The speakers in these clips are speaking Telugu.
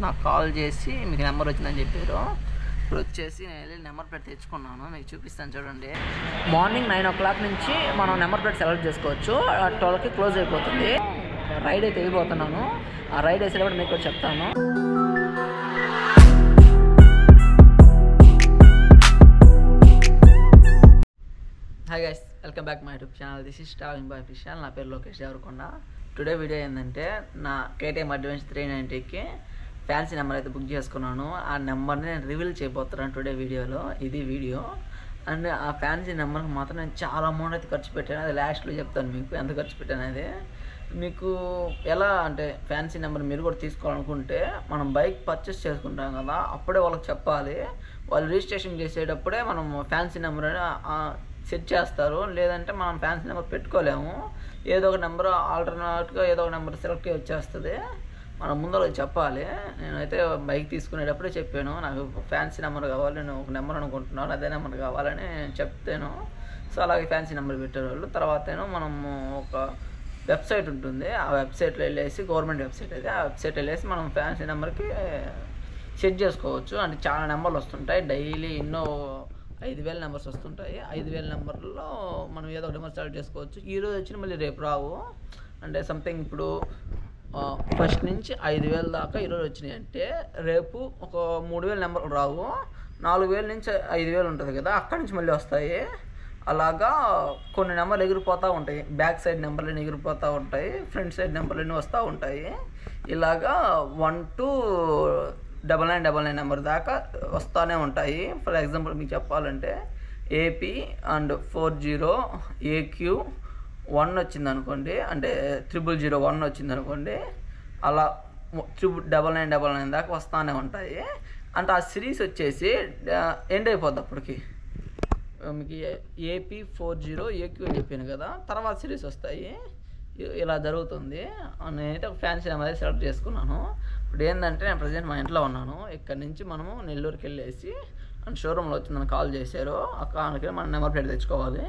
నాకు కాల్ చేసి మీకు నెంబర్ వచ్చిందని చెప్పారు. ఇప్పుడు వచ్చేసి నేను వెళ్ళి నెంబర్ ప్లేట్ తెచ్చుకున్నాను, మీకు చూపిస్తాను చూడండి. మార్నింగ్ 9 o'clock నుంచి మనం నెంబర్ ప్లేట్ సెలెక్ట్ చేసుకోవచ్చు. 12కి క్లోజ్ అయిపోతుంది. రైడ్ అయితే వెళ్ళిపోతున్నాను. ఆ రైడ్ వేసేటప్పుడు మీకు చెప్తాను. Hi guys, welcome back my YouTube channel. This is travelling by official. నా పేరు లోకేష్ దేవరకొండ. టుడే వీడియో ఏంటంటే, నా KTM అడ్వెంచర్ 390కి ఫ్యాన్సీ నెంబర్ అయితే బుక్ చేసుకున్నాను. ఆ నెంబర్ని నేను రివీల్ చేయబోతున్నాను టుడే వీడియోలో. ఇది వీడియో. అండ్ ఆ ఫ్యాన్సీ నెంబర్కి మాత్రం నేను చాలా అమౌంట్ అయితే ఖర్చు పెట్టాను. అది లాస్ట్లో చెప్తాను మీకు ఎంత ఖర్చు పెట్టాను అనేది. మీకు ఎలా అంటే ఫ్యాన్సీ నెంబర్ మీరు కూడా తీసుకోవాలనుకుంటే, మనం బైక్ పర్చేస్ చేసుకుంటాం కదా, అప్పుడే వాళ్ళకి చెప్పాలి. వాళ్ళు రిజిస్ట్రేషన్ చేసేటప్పుడే మనం ఫ్యాన్సీ నెంబర్ సెట్ చేస్తారు. లేదంటే మనం ఫ్యాన్సీ నెంబర్ పెట్టుకోలేము. ఏదో ఒక నెంబర్ ఆల్టర్నేట్గా ఏదో ఒక నెంబర్ సెలెక్ట్ వచ్చేస్తుంది. మనం ముందర చెప్పాలి. నేనైతే బైక్ తీసుకునేటప్పుడే చెప్పాను, నాకు ఫ్యాన్సీ నెంబర్ కావాలి, నేను ఒక నెంబర్ అనుకుంటున్నాను, అదే నెంబర్ కావాలని చెప్తాను. సో అలాగే ఫ్యాన్సీ నెంబర్ పెట్టేవాళ్ళు. తర్వాత మనము ఒక వెబ్సైట్ ఉంటుంది, ఆ వెబ్సైట్లో వెళ్ళేసి, గవర్నమెంట్ వెబ్సైట్ అయితే ఆ వెబ్సైట్ వెళ్ళేసి మనం ఫ్యాన్సీ నెంబర్కి సెట్ చేసుకోవచ్చు. అంటే చాలా నెంబర్లు వస్తుంటాయి డైలీ. ఎన్నో 5,000 నెంబర్స్ వస్తుంటాయి. 5,000 నెంబర్లో మనం ఏదో ఒక నెంబర్ సెలెక్ట్ చేసుకోవచ్చు. ఈరోజు వచ్చిన మళ్ళీ రేపు రావు. అంటే సంథింగ్ ఇప్పుడు ఫస్ట్ నుంచి 5,000 దాకా ఈరోజు వచ్చినాయి అంటే, రేపు ఒక 3,000 నెంబర్లు రావు. 4,000 నుంచి 5,000 ఉంటుంది కదా, అక్కడి నుంచి మళ్ళీ వస్తాయి. అలాగా కొన్ని నెంబర్లు ఎగిరిపోతూ ఉంటాయి. బ్యాక్ సైడ్ నెంబర్లు ఎగిరిపోతూ ఉంటాయి, ఫ్రంట్ సైడ్ నెంబర్లు వస్తూ ఉంటాయి. ఇలాగా 1 to 9999 నెంబర్ దాకా వస్తూనే ఉంటాయి. ఫర్ ఎగ్జాంపుల్ మీకు చెప్పాలంటే, AP అండ్ 40 AQ 1 వచ్చింది అనుకోండి, అంటే 0001 వచ్చింది అనుకోండి, అలా 9999 దాకా వస్తూనే ఉంటాయి. అంటే ఆ సిరీస్ వచ్చేసి ఎండ్ అయిపోద్ది అప్పటికి. మీకు AP 40 AQ అని చెప్పాను కదా, తర్వాత సిరీస్ వస్తాయి. ఇలా జరుగుతుంది. నేనైతే ఒక ఫ్యాన్సీ నెంబర్ సెలెక్ట్ చేసుకున్నాను. ఇప్పుడు ఏంటంటే, నేను ప్రజెంట్ మా ఇంట్లో ఉన్నాను. ఇక్కడ నుంచి మనము నెల్లూరుకి వెళ్ళేసి అండ్ షోరూంలో వచ్చి నన్ను కాల్ చేశారు. అక్కడికి మన నెంబర్ ప్లేట్ తెచ్చుకోవాలి.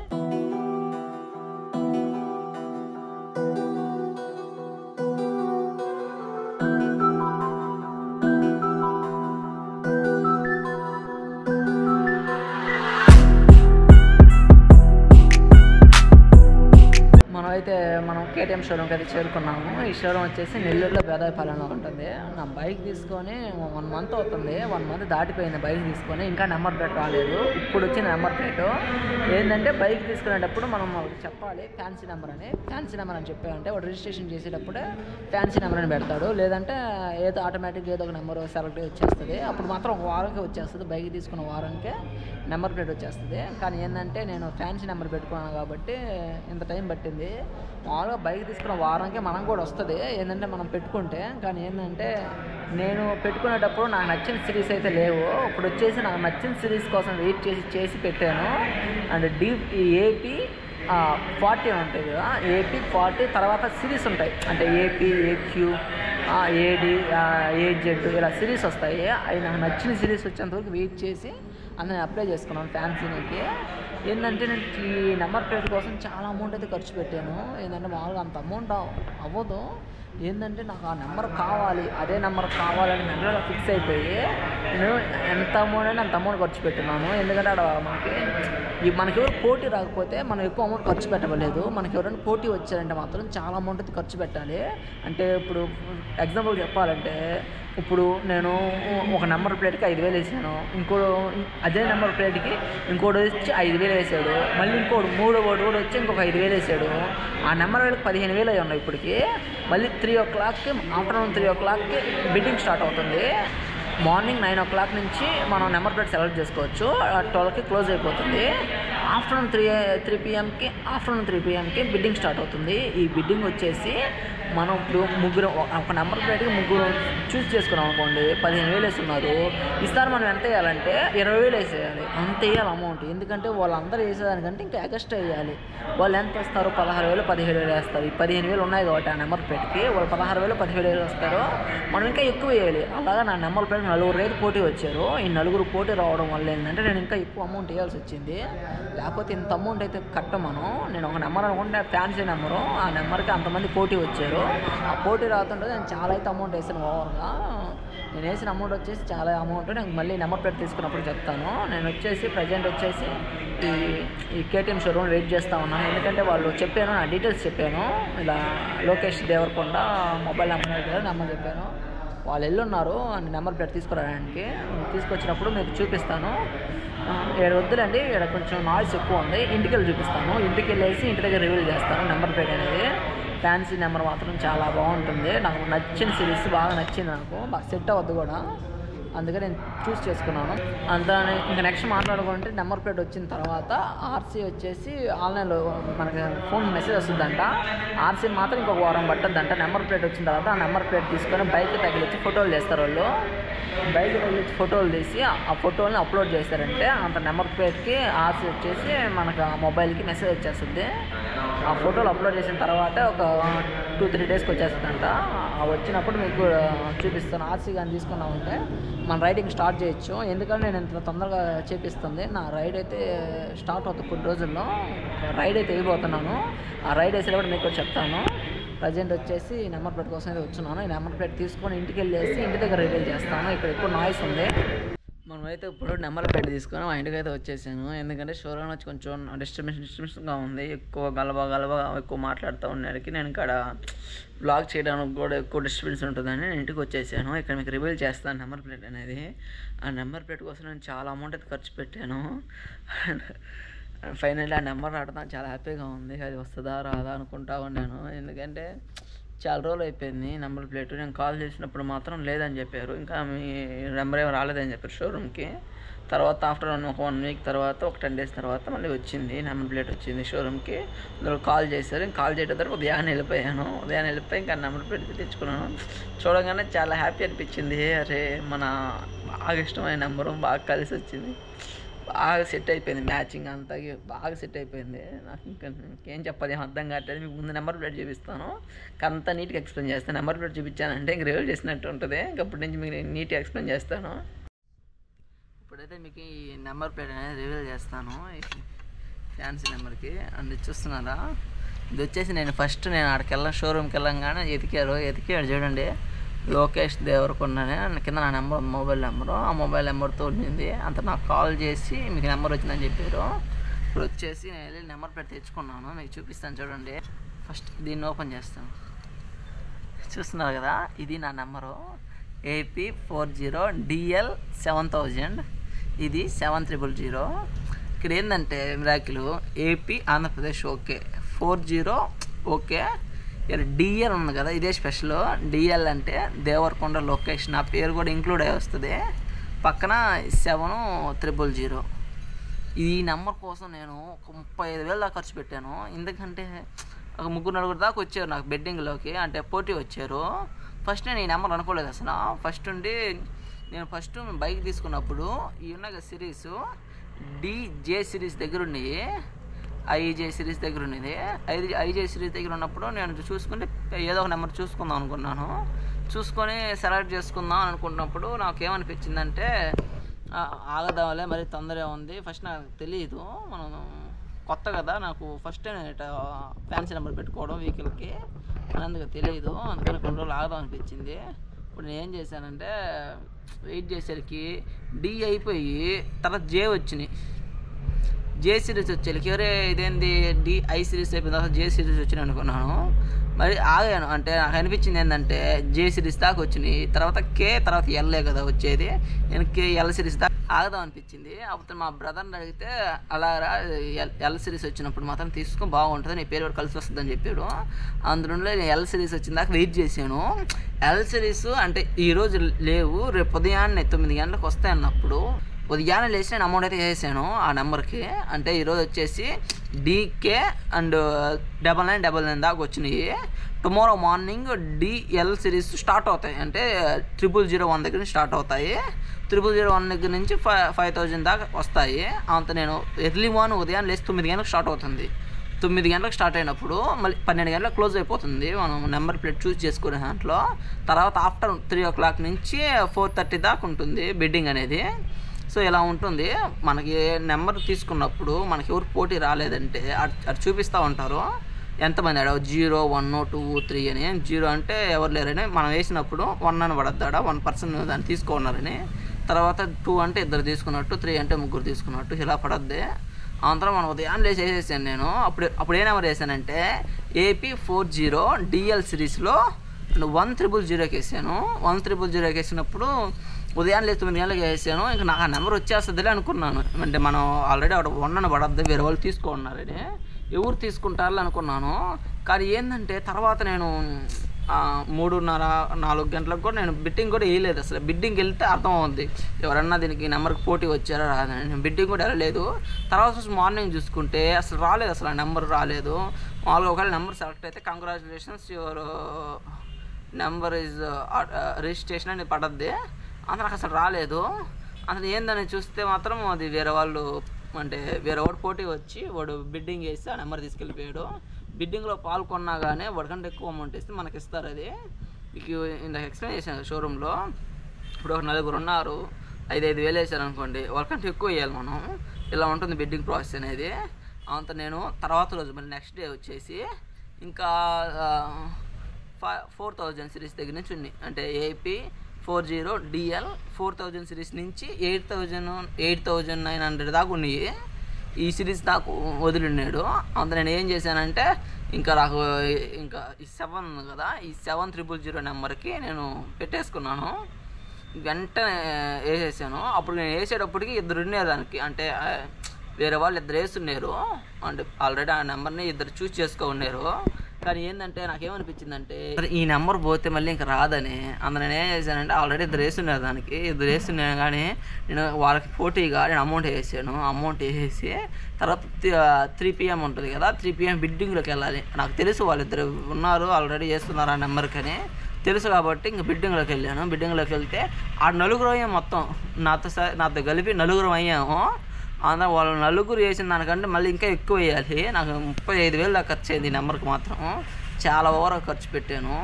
మనం KTM షోరూమ్కి అయితే చేరుకున్నాము. ఈ షోరూమ్ వచ్చేసి నెల్లూరులో బేదాయపాలెంలో ఉంటుంది. నా బైక్ తీసుకొని 1 month అవుతుంది. 1 month దాటిపోయింది బైక్ తీసుకొని, ఇంకా నెంబర్ ప్లేట్ రాలేదు. ఇప్పుడు వచ్చిన నెంబర్ ప్లేట్ ఏంటంటే, బైక్ తీసుకునేటప్పుడు మనం చెప్పాలి ఫ్యాన్సీ నెంబర్ అని. ఫ్యాన్సీ నెంబర్ అని చెప్పామంటే వాడు రిజిస్ట్రేషన్ చేసేటప్పుడే ఫ్యాన్సీ నెంబర్ అని పెడతాడు. లేదంటే ఏదో ఆటోమేటిక్గా ఏదో ఒక నెంబర్ సెలెక్ట్ వచ్చేస్తుంది. అప్పుడు మాత్రం ఒక వారానికి వచ్చేస్తుంది. బైక్ తీసుకున్న వారానికే నెంబర్ ప్లేట్ వచ్చేస్తుంది. కానీ ఏంటంటే, నేను ఫ్యాన్సీ నెంబర్ పెట్టుకున్నాను కాబట్టి ఇంత టైం పట్టింది. మామూలుగా బైక్ తీసుకున్న వారానికే మనం కూడా వస్తుంది ఏంటంటే మనం పెట్టుకుంటే. కానీ ఏంటంటే, నేను పెట్టుకునేటప్పుడు నాకు నచ్చిన సిరీస్ అయితే లేవు. ఇప్పుడు వచ్చేసి నాకు నచ్చిన సిరీస్ కోసం వెయిట్ చేసి పెట్టాను. అండ్ AP 40 ఉంటుంది కదా, AP 40 తర్వాత సిరీస్ ఉంటాయి. అంటే AP AQ AD AZ ఇలా సిరీస్ వస్తాయి. అవి నాకు నచ్చిన సిరీస్ వచ్చేంతవరకు వెయిట్ చేసి అందులో అప్లై చేసుకున్నాను ఫ్యాన్సీకి. ఏంటంటే, నేను ఈ నెంబర్ ప్లేట్ కోసం చాలా అమౌంట్ అయితే ఖర్చు పెట్టాను. ఏంటంటే మామూలుగా అంత అమౌంట్ అవ్వదు. ఏంటంటే, నాకు ఆ నెంబర్ కావాలి, అదే నెంబర్ కావాలని మెంటల్గా ఫిక్స్ అయిపోయి నేను ఎంత అమౌంట్ అయినా అంత అమౌంట్ ఖర్చు పెట్టున్నాను. ఎందుకంటే అక్కడ మనకి ఎవరు పోటీ రాకపోతే మనం ఎక్కువ అమౌంట్ ఖర్చు పెట్టలేదు. మనకి ఎవరైనా పోటీ వచ్చారంటే మాత్రం చాలా అమౌంట్ అయితే ఖర్చు పెట్టాలి. అంటే ఇప్పుడు ఎగ్జాంపుల్ చెప్పాలంటే, ఇప్పుడు నేను ఒక నెంబర్ ప్లేట్కి 5,000 వేసాను. అదే నెంబర్ ప్లేట్కి ఇంకోటి వచ్చి 5,000 వేసాడు. మళ్ళీ ఇంకోటి మూడోడు కూడా వచ్చి ఇంకొక 5,000 వేసాడు. ఆ నెంబర్ ప్లేట్కి 15,000 అయి ఉన్నాయి ఇప్పటికి. మళ్ళీ 3 o'clockకి ఆఫ్టర్నూన్ 3 o'clockకి బిడ్డింగ్ స్టార్ట్ అవుతుంది. మార్నింగ్ 9 o'clock నుంచి మనం నెంబర్ ప్లేట్ సెలెక్ట్ చేసుకోవచ్చు. 12కి క్లోజ్ అయిపోతుంది. ఆఫ్టర్నూన్ 3 PM బిడ్డింగ్ స్టార్ట్ అవుతుంది. ఈ బిడ్డింగ్ వచ్చేసి మనం ఇప్పుడు ముగ్గురు ఒక నెంబర్ ప్లేట్కి ముగ్గురు చూస్ చేసుకున్నాం అనుకోండి, 15,000 వేస్తున్నారు. ఈసారి మనం ఎంత వేయాలంటే 20,000 వేసేయాలి. అంత వేయాలి అమౌంట్. ఎందుకంటే వాళ్ళందరూ వేసేదానికంటే ఇంకా ఎక్స్ట్రా వేయాలి. వాళ్ళు ఎంత వేస్తారు? 16,000 17,000 వేస్తారు. ఈ 15,000 ఉన్నాయి కాబట్టి ఆ నెంబర్ ప్లేట్కి వాళ్ళు 16,000 17,000 వేస్తారు. మనం ఇంకా ఎక్కువ వేయాలి. అలాగా నా నెంబర్ ప్లేట్ 4 రైతు పోటీ వచ్చారు. ఈ 4 పోటీ రావడం వల్ల ఏంటంటే, నేను ఇంకా ఎక్కువ అమౌంట్ వేయాల్సి వచ్చింది. లేకపోతే ఇంత అమౌంట్ అయితే కట్టమను. నేను ఒక నెంబర్ అనుకుంటే ఫ్యాన్సీ నెంబరు, ఆ నెంబర్కి అంతమంది పోటీ వచ్చారు. ఆ పోటీ రాతుంటే నేను చాలా అయితే అమౌంట్ వేసాను ఓవర్గా. నేను వేసిన అమౌంట్ వచ్చేసి చాలా అమౌంట్. నేను మళ్ళీ నెంబర్ ప్లేట్ తీసుకున్నప్పుడు చెప్తాను. నేను వచ్చేసి ప్రజెంట్ వచ్చేసి ఈ కేటీఎం షోరూమ్ వెయిట్ చేస్తూ ఉన్నాను. ఎందుకంటే వాళ్ళు చెప్పాను, నా డీటెయిల్స్ చెప్పాను, ఇలా లోకేష్ దేవరకొండ మొబైల్ నెంబర్ చెప్పాను. వాళ్ళు వెళ్ళున్నారు నెంబర్ ప్లేట్ తీసుకురావడానికి. తీసుకొచ్చినప్పుడు మీకు చూపిస్తాను. ఇక్కడ వద్దులండి, ఇక్కడ కొంచెం నాయిస్ ఎక్కువ ఉంది. ఇంటికి వెళ్ళి చూపిస్తాను. ఇంటికి వెళ్ళేసి ఇంటి దగ్గర రివీల్ చేస్తాను. నెంబర్ ప్లేట్ అనేది ఫ్యాన్సీ నెంబర్ మాత్రం చాలా బాగుంటుంది. నాకు నచ్చిన సిరీస్ బాగా నచ్చింది. నాకు బాగా సెట్ అవ్వద్దు కూడా, అందుకే నేను చూస్ చేసుకున్నాను. అంతా ఇంకా నెక్స్ట్ మాట్లాడుకుంటే నెంబర్ ప్లేట్ వచ్చిన తర్వాత ఆర్సీ వచ్చేసి ఆన్లైన్లో మనకి ఫోన్ మెసేజ్ వస్తుందంట. ఆర్సీ మాత్రం ఇంకొక వారం పట్టద్దంట. నెంబర్ ప్లేట్ వచ్చిన తర్వాత ఆ నెంబర్ ప్లేట్ తీసుకొని బైక్ తగిలిచ్చి ఫోటోలు చేస్తారు వాళ్ళు. బైక్ తగిలిచ్చి ఫోటోలు తీసి ఆ ఫోటోలని అప్లోడ్ చేస్తారంటే అంత నెంబర్ ప్లేట్కి ఆర్సీ వచ్చేసి మనకు ఆ మొబైల్కి మెసేజ్ వచ్చేస్తుంది. ఆ ఫోటోలు అప్లోడ్ చేసిన తర్వాత ఒక 2-3 డేస్కి వచ్చేస్తుందంట. వచ్చినప్పుడు మీకు చూపిస్తాను. ఆర్సీ కానీ తీసుకున్నామంటే మన రైడింగ్ స్టార్ట్ చేయొచ్చు. ఎందుకంటే నేను ఇంత తొందరగా చేపిస్తుంది. నా రైడ్ అయితే స్టార్ట్ అవుతుంది కొన్ని రోజుల్లో. రైడ్ అయితే వెళ్ళిపోతున్నాను. ఆ రైడ్ వేసేటప్పుడు మీకు చెప్తాను. ప్రజెంట్ వచ్చేసి నెంబర్ ప్లేట్ కోసం అయితే వచ్చున్నాను. ఈ నెంబర్ ప్లేట్ తీసుకొని ఇంటికి వెళ్ళేసి ఇంటి దగ్గర రివీల్ చేస్తాను. ఇక్కడ ఎక్కువ నాయిస్ ఉంది. మనమైతే ఇప్పుడు నెంబర్ ప్లేట్ తీసుకొని మా ఇంటికి అయితే వచ్చేసాను. ఎందుకంటే షోరూమ్ వచ్చి కొంచెం డిస్టర్బెన్స్గా ఉంది. ఎక్కువ గలబా ఎక్కువ మాట్లాడుతూ ఉండడానికి నేను ఇక్కడ బ్లాగ్ చేయడానికి కూడా ఎక్కువ డిస్టర్బెన్స్ ఉంటుందని నేను ఇంటికి వచ్చేసాను. ఇక్కడ మీకు రివీల్ చేస్తాను నెంబర్ ప్లేట్ అనేది. ఆ నెంబర్ ప్లేట్ కోసం నేను చాలా అమౌంట్ అయితే ఖర్చు పెట్టాను. ఫైనల్లీ ఆ నెంబర్ రావడం చాలా హ్యాపీగా ఉంది. అది వస్తుందా రాదా అనుకుంటా ఉన్నాను. ఎందుకంటే చాలా రోజులు అయిపోయింది నెంబర్ ప్లేట్. నేను కాల్ చేసినప్పుడు మాత్రం లేదని చెప్పారు. ఇంకా మీ నెంబర్ ఏమో రాలేదని చెప్పారు షోరూమ్కి. తర్వాత ఆఫ్టర్ 1 వీక్ తర్వాత ఒక 10 డేస్ తర్వాత మళ్ళీ వచ్చింది నెంబర్ ప్లేట్ వచ్చింది షోరూమ్కి. అందులో కాల్ చేశారు. ఇంకా కాల్ చేయడం తర్వాత ఉదయాన్నే వెళ్ళిపోయి ఇంకా నెంబర్ ప్లేట్ తెచ్చుకున్నాను. చూడగానే చాలా హ్యాపీ అనిపించింది. అరే మన బాగా ఇష్టమైన నెంబరు బాగా కలిసి వచ్చింది. బాగా సెట్ అయిపోయింది. మ్యాచింగ్ అంతా బాగా సెట్ అయిపోయింది. నాకు ఇంకేం చెప్పాలి, ఏం అర్థం కావట్లేదు. మీకు ముందు నెంబర్ ప్లేట్ చూపిస్తాను. అంతా నీట్గా ఎక్స్ప్లెయిన్ చేస్తాను. నెంబర్ ప్లేట్ చూపించానంటే ఇంక రివీల్ చేసినట్టు ఉంటుంది. ఇంకప్పటి నుంచి మీకు నీట్గా ఎక్స్ప్లెయిన్ చేస్తాను. ఇప్పుడైతే మీకు ఈ నెంబర్ ప్లేట్ అనేది రివీల్ చేస్తాను. ఫ్యాన్సీ నెంబర్కి అండ్ చూస్తున్నారా, ఇది వచ్చేసి నేను ఆడికి షోరూమ్కి వెళ్ళంగానే ఎతికాడు చూడండి, లోకేష్ దేవరకొండనే కింద నా నెంబర్ మొబైల్ నెంబరు. ఆ మొబైల్ నెంబర్తో ఉండింది. అంత నాకు కాల్ చేసి మీకు నెంబర్ వచ్చిందని చెప్పారు. ఇప్పుడు వచ్చేసి నేను వెళ్ళి నెంబర్ ప్లేట్ తెచ్చుకున్నాను. మీకు చూపిస్తాను చూడండి. ఫస్ట్ దీన్ని ఓపెన్ చేస్తాను. చూస్తున్నారు కదా, ఇది నా నెంబరు AP40DL 7000. ఇది 7000. ఇక్కడ ఏంటంటే miracle AP Andhra Pradesh okay 40 okay. ఇక్కడ డిఎల్ ఉంది కదా, ఇదే స్పెషల్. డిఎల్ అంటే దేవరకొండ లొకేషన్, నా పేరు కూడా ఇంక్లూడ్ అయి వస్తుంది. పక్కన 7000. ఈ నెంబర్ కోసం నేను ఒక 35,000 దాకా ఖర్చు పెట్టాను. ఎందుకంటే ఒక 3-4 దాకా వచ్చారు నాకు బెడ్డింగ్లోకి, అంటే పోటీ వచ్చారు. ఫస్ట్ నేను ఈ నెంబర్ అనుకోలేదు అసలు. ఫస్ట్ బైక్ తీసుకున్నప్పుడు ఈ ఉన్న సిరీస్ DJ సిరీస్ దగ్గర ఉన్నాయి, IJ సిరీస్ దగ్గర ఉన్నది. IJ సిరీస్ దగ్గర ఉన్నప్పుడు నేను చూసుకుంటే ఏదో ఒక నెంబర్ చూసుకుందాం అనుకున్నాను. చూసుకొని సెలెక్ట్ చేసుకుందాం అనుకున్నప్పుడు నాకేమనిపించిందంటే ఆగదాంలే, మరి తొందర ఉంది. ఫస్ట్ నాకు తెలియదు, మనం కొత్త కదా, నాకు ఫస్ట్ టైం ఫ్యాన్సీ నెంబర్ పెట్టుకోవడం వెహికల్కి, అందుకు తెలియదు. అందుకని కొన్ని రోజులు ఆగదాం అనిపించింది. ఇప్పుడు నేను ఏం చేశానంటే వెయిట్ చేసేసరికి D అయిపోయి తర్వాత J వచ్చినాయి. J సిరీస్ వచ్చేసరికి ఎవరే ఇదేంది I సిరీస్ అయిపోయిన తర్వాత J సిరీస్ వచ్చినాయి అనుకున్నాను. మరి ఆగాను. అంటే నాకు అనిపించింది ఏంటంటే J సిరీస్ దాకా వచ్చినాయి, తర్వాత K, తర్వాత L కదా వచ్చేది. నేను L సిరీస్ దాకా ఆగదాం అనిపించింది. అప్పుడు మా బ్రదర్ని అడిగితే అలాగా L సిరీస్ వచ్చినప్పుడు మాత్రం తీసుకొని బాగుంటుంది, నీ పేరు కూడా కలిసి వస్తుందని చెప్పాడు. అందులో నేను L సిరీస్ వచ్చిన దాకా వెయిట్ చేశాను. L సిరీస్ అంటే ఈరోజు లేవు, రేపు ఉదయాన్నే 9 గంటలకు వస్తాయన్నప్పుడు ఉదయాన్నే లేచి నేను అమౌంట్ అయితే వేసాను ఆ నెంబర్కి. అంటే ఈరోజు వచ్చేసి DK అండ్ 9999 దాకా వచ్చినాయి. Tomorrow morning DL series start అవుతాయి. అంటే 0001 దగ్గర నుంచి స్టార్ట్ అవుతాయి. 0001 దగ్గర నుంచి 5000 దాకా వస్తాయి. అంత నేను ఎర్లీ మార్నింగ్ ఉదయాన్నే లేచి 9 గంటలకు స్టార్ట్ అవుతుంది. 9 గంటలకు స్టార్ట్ అయినప్పుడు మళ్ళీ 12 గంటలకు క్లోజ్ అయిపోతుంది మనం నెంబర్ ప్లేట్ చూస్ చేసుకునే దాంట్లో. తర్వాత ఆఫ్టర్ 3 o'clock నుంచి 4:30 దాకా ఉంటుంది బిడ్డింగ్ అనేది. సో ఇలా ఉంటుంది. మనకి నెంబర్ తీసుకున్నప్పుడు మనకి ఎవరు పోటీ రాలేదంటే అటు చూపిస్తూ ఉంటారు. ఎంతమంది ఆడ 0 1 2 3 అని 0 అంటే ఎవరు లేరని మనం వేసినప్పుడు 1 అని పడద్దాడ 1% దాన్ని తీసుకున్నారని తర్వాత 2 అంటే ఇద్దరు తీసుకున్నట్టు 3 అంటే ముగ్గురు తీసుకున్నట్టు ఇలా పడద్ది అంతలో మనం ఉదయం లేచి వేసేసాను నేను అప్పుడు ఏ నెంబర్ వేసానంటే AP40 DL సిరీస్లో 1000 వేసాను 1000 వేసినప్పుడు ఉదయం లేచి 9 గంటలకు వేసాను ఇంకా నాకు ఆ నెంబర్ వచ్చేస్తుందిలే అనుకున్నాను అంటే మనం ఆల్రెడీ అక్కడ 1 అని పడద్ది వేరే వాళ్ళు తీసుకున్నారని ఎవరు తీసుకుంటారు అనుకున్నాను కానీ ఏంటంటే తర్వాత నేను 3:30-4 గంటలకు కూడా నేను బిడ్డింగ్ కూడా వేయలేదు అసలు బిడ్డింగ్ వెళ్తే అర్థం అవుతుంది ఎవరన్నా దీనికి నెంబర్కి పోటీ వచ్చారా రాదని నేను బిడ్డింగ్ కూడా వెళ్ళలేదు తర్వాత మార్నింగ్ చూసుకుంటే అసలు రాలేదు అసలు ఆ నెంబర్ రాలేదు మామూలుగా ఒకవేళ నెంబర్ సెలెక్ట్ అయితే congratulations your number is registration అని పడద్ది అంత నాకు అసలు రాలేదు అసలు ఏందని చూస్తే మాత్రం అది వేరే వాళ్ళు అంటే వేరే వాడు పోటీ వచ్చి వాడు బిడ్డింగ్ వేసి ఆ నెంబర్ తీసుకెళ్ళిపోయాడు బిడ్డింగ్లో పాల్గొన్నా కానీ వాడికంటే ఎక్కువ అమౌంట్ వేస్తే మనకి ఇస్తారు అది మీకు ఇందాక ఎక్స్ప్లెయిన్ చేశాను షోరూంలో ఇప్పుడు ఒక 4 ఉన్నారు 5,000 వేసారు అనుకోండి వాళ్ళకంటే ఎక్కువ వేయాలి మనం ఇలా ఉంటుంది బిడ్డింగ్ ప్రాసెస్ అనేది అంత నేను తర్వాత రోజు మళ్ళీ నెక్స్ట్ డే వచ్చేసి ఇంకా 4000 సిరీస్ దగ్గర నుంచి ఉంది అంటే AP40 DL 4000 సిరీస్ నుంచి 8,900 దాకా ఉన్నాయి ఈ సిరీస్ దాకా వదిలిన్నాడు అంత నేను ఏం చేశానంటే ఇంకా నాకు ఇంకా ఈ 7 కదా ఈ 7000 నెంబర్కి నేను పెట్టేసుకున్నాను వెంటనే వేసేసాను అప్పుడు నేను వేసేటప్పటికి ఇద్దరు ఉండేదానికి అంటే వేరే వాళ్ళు ఇద్దరు వేస్తున్నారు అంటే ఆల్రెడీ ఆ నెంబర్ని ఇద్దరు చూస్ చేసుకో ఉన్నారు కానీ ఏంటంటే నాకేమనిపించిందంటే ఈ నెంబర్ పోతే మళ్ళీ ఇంకా రాదని అందులో నేను ఏం చేశానంటే ఆల్రెడీ ఇద్దరు వేస్తున్నారు దానికి ఇద్దరు వేస్తున్నాను కానీ నేను వాళ్ళకి పోటీగా నేను అమౌంట్ వేసాను అమౌంట్ వేసేసి తర్వాత 3 PM ఉంటుంది కదా 3 PM బిడ్డింగ్లోకి వెళ్ళాలి నాకు తెలుసు వాళ్ళిద్దరు ఉన్నారు ఆల్రెడీ చేస్తున్నారు ఆ నెంబర్కి అని తెలుసు కాబట్టి ఇంక బిడ్డింగ్లోకి వెళ్ళాను బిడ్డింగ్లోకి వెళ్తే ఆ 4 అయ్యాము మొత్తం నాతో కలిపి 4 అయ్యాము అందులో వాళ్ళు 4 వేసిన దానికంటే మళ్ళీ ఇంకా ఎక్కువ వేయాలి నాకు 35,000 దాకా ఖర్చు అయింది ఈ నెంబర్కి మాత్రం చాలా ఓవర్ ఖర్చు పెట్టాను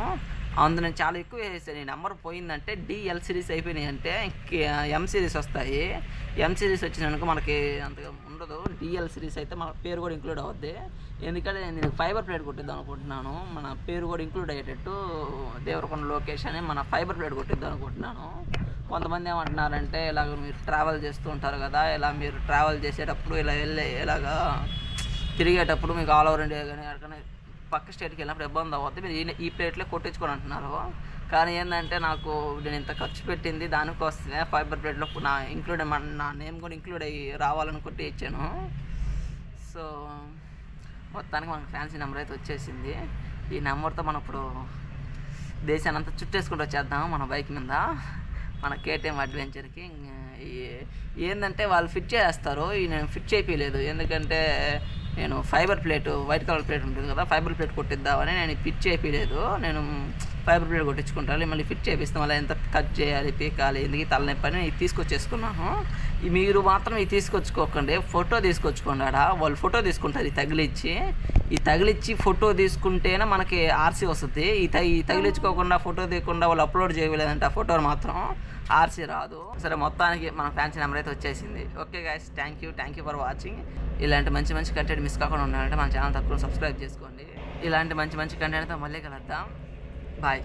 అందులో నేను చాలా ఎక్కువ వేసాను ఈ నెంబర్ పోయిందంటే DL సిరీస్ అయిపోయినాయి అంటే M సిరీస్ వస్తాయి M సిరీస్ వచ్చినాక మనకి అంతగా ఉండదు DL సిరీస్ అయితే మన పేరు కూడా ఇంక్లూడ్ అవుద్ది ఎందుకంటే నేను ఫైబర్ ప్లేట్ కొట్టిద్దాం అనుకుంటున్నాను మన పేరు కూడా ఇంక్లూడ్ అయ్యేటట్టు దేవరకొండ లొకేషన్ మన ఫైబర్ ప్లేట్ కొట్టిద్దాం అనుకుంటున్నాను కొంతమంది ఏమంటున్నారంటే ఇలాగ మీరు ట్రావెల్ చేస్తూ ఉంటారు కదా ఇలా మీరు ట్రావెల్ చేసేటప్పుడు ఇలా ఇలాగా తిరిగేటప్పుడు మీకు ఆల్ ఓవర్ ఇండియా కానీ ఎక్కడికైనా పక్క స్టేట్కి వెళ్ళినప్పుడు ఇబ్బంది అవుతుంది మీరు ఈ ప్లేట్లే కొట్టించుకొని అంటున్నారు కానీ ఏంటంటే నాకు నేను ఇంత ఖర్చు పెట్టింది దానికోసమే ఫైబర్ ప్లేట్లో నా నేమ్ కూడా ఇంక్లూడ్ అయ్యి రావాలని కొట్టి ఇచ్చాను సో మొత్తానికి మనకు ఫ్యాన్సీ నెంబర్ అయితే వచ్చేసింది ఈ నెంబర్తో మనం ఇప్పుడు దేశాన్ని అంతా చుట్టేసుకుంటూ వచ్చేద్దాము మన బైక్ మీద మన KTM అడ్వెంచర్కి ఏంటంటే వాళ్ళు ఫిట్ చేస్తారు నేను ఫిట్ చేయలేదు ఎందుకంటే నేను fibre plate white colour plate ఉంటుంది కదా ఫైబర్ ప్లేట్ కొట్టిద్దామని నేను ఫిట్ చేయలేదు నేను ఫైబర్ ప్లేట్ కొట్టించుకుంటాను మళ్ళీ ఫిట్ చేపిస్తాం మళ్ళీ ఎంత కట్ చేయాలి పీకాలి ఎందుకు తలనొప్పి అని ఇది తీసుకొచ్చేసుకున్నాను మీరు మాత్రం ఇది తీసుకొచ్చుకోకండి ఫోటో తీసుకొచ్చుకోండి ఆడ వాళ్ళు ఫోటో తీసుకుంటారు ఈ తగిలిచ్చి ఫోటో తీసుకుంటేనే మనకి RC వస్తుంది ఈ తగిలించుకోకుండా ఫోటో తీయకుండా వాళ్ళు అప్లోడ్ చేయలేదంటే ఆ ఫోటో మాత్రం RC రాదు సరే మొత్తానికి మన ఫ్యాన్సీ నెంబర్ అయితే వచ్చేసింది okay guys thank you for watching ఇలాంటి మంచి కంటెంట్ మిస్ కాకుండా ఉండాలంటే మన ఛానల్ తప్పకుండా సబ్స్క్రైబ్ చేసుకోండి ఇలాంటి మంచి కంటెంట్తో మళ్ళీ కలుద్దాం బాయ్